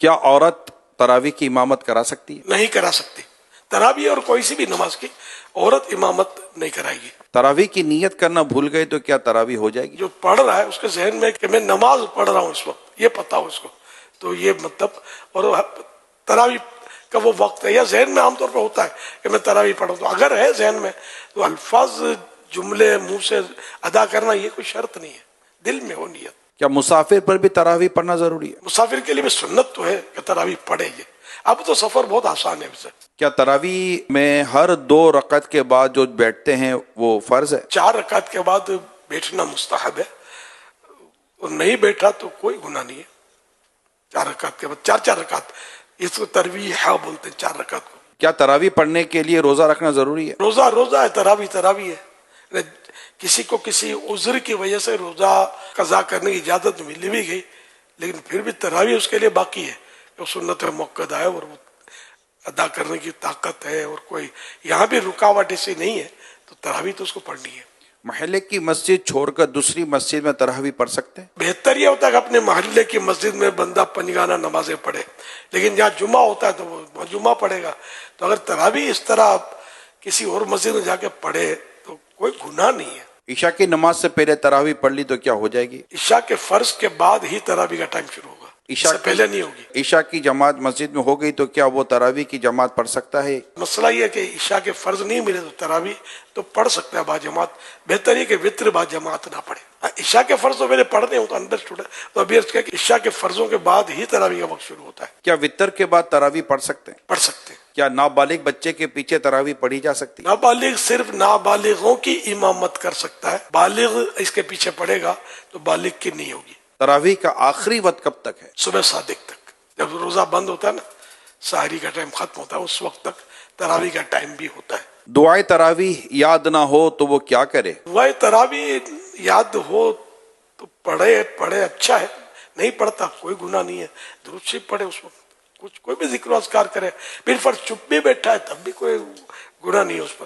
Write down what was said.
کیا عورت تراویح کی امامت کرا سکتی ہے؟ نہیں کرا سکتی. تراویح اور کوئی سی بھی نماز کی عورت امامت نہیں کرائے گی. تراویح کی نیت کرنا بھول گئے تو کیا تراویح ہو جائے گی؟ جو پڑھ رہا ہے اس کے ذہن میں کہ میں نماز پڑھ رہا ہوں اس وقت، یہ پتہ ہو اس کو، تو یہ مطلب، اور تراویح کا وہ وقت ہے یا ذہن میں عام طور پہ ہوتا ہے کہ میں تراویح پڑھوں، تو اگر ہے ذہن میں تو الفاظ جملے منہ سے ادا کرنا یہ کوئی شرط نہیں ہے، دل میں ہو نیت. کیا مسافر پر بھی تراویح پڑھنا ضروری ہے؟ مسافر کے لیے بھی سنت تو ہے کہ تراویح پڑھے گی. اب تو سفر بہت آسان ہے اسے. کیا تراویح میں ہر 2 رکعت کے بعد جو بیٹھتے ہیں وہ فرض ہے؟ 4 رکعت کے بعد بیٹھنا مستحب ہے، اور نہیں بیٹھا تو کوئی گناہ نہیں ہے. 4 رکعت کے بعد 4 رکعت، اس کو ترویح بولتے ہیں 4 رکعت کو. کیا تراویح پڑھنے کے لیے روزہ رکھنا ضروری ہے؟ روزہ ہے، تراویح ہے. کسی کو کسی عذر کی وجہ سے روزہ قضا کرنے کی اجازت مل بھی گئی، لیکن پھر بھی تراویح اس کے لیے باقی ہے. جو سنت موقع ہے اور وہ ادا کرنے کی طاقت ہے، اور کوئی یہاں بھی رکاوٹ ایسی نہیں ہے، تو تراویح تو اس کو پڑھنی ہے. محلے کی مسجد چھوڑ کر دوسری مسجد میں تراویح پڑھ سکتے ہیں؟ بہتر یہ ہوتا ہے کہ اپنے محلے کی مسجد میں بندہ پنجگانہ نمازیں پڑھے، لیکن جہاں جمعہ ہوتا ہے تو وہ جمعہ پڑھے گا. تو اگر تراویح اس طرح کسی اور مسجد میں جا کے پڑھے تو کوئی گناہ نہیں ہے. عشاء کی نماز سے پہلے تراویح پڑھ لی تو کیا ہو جائے گی؟ عشاء کے فرض کے بعد ہی تراویح کا ٹائم شروع ہوگا، اس سے پہلے نہیں ہوگی. عشاء کی جماعت مسجد میں ہو گئی تو کیا وہ تراویح کی جماعت پڑھ سکتا ہے؟ مسئلہ یہ ہے کہ عشاء کے فرض نہیں ملے تو تراویح تو پڑھ سکتا ہے با جماعت. بہتر یہ کہ وطر با جماعت نہ پڑھے. عشاء کے فرض تو میرے پڑھنے ہوں تو انڈرسٹوڈ ہے، تو ابھی عرض کیا کہ عشاء کے فرضوں کے بعد ہی تراویح کا وقت شروع ہوتا ہے. کیا وطر کے بعد تراویح پڑھ سکتے ہیں؟ پڑھ سکتے ہیں. کیا نابالغ بچے کے پیچھے تراویح پڑھی جا سکتی ہے؟ نابالغ صرف نابالغوں کی امامت کر سکتا ہے، بالغ اس کے پیچھے پڑے گا تو بالغ کی نہیں ہوگی. تراویح کا آخری وقت کب تک ہے؟ صبح صادق تک، جب روزہ بند ہوتا ہے نا، سحری کا ٹائم ختم ہوتا ہے، اس وقت تک تراویح کا ٹائم بھی ہوتا ہے. دعائے تراویح یاد نہ ہو تو وہ کیا کرے؟ دعائے تراویح یاد ہو تو پڑھے اچھا ہے، نہیں پڑھتا کوئی گناہ نہیں ہے. درود شریف پڑھے اس وقت، کوئی بھی ذکر و اذکار کرے. پھر فرض چپ بھی بیٹھا ہے تب بھی کوئی گناہ نہیں ہے اس پر.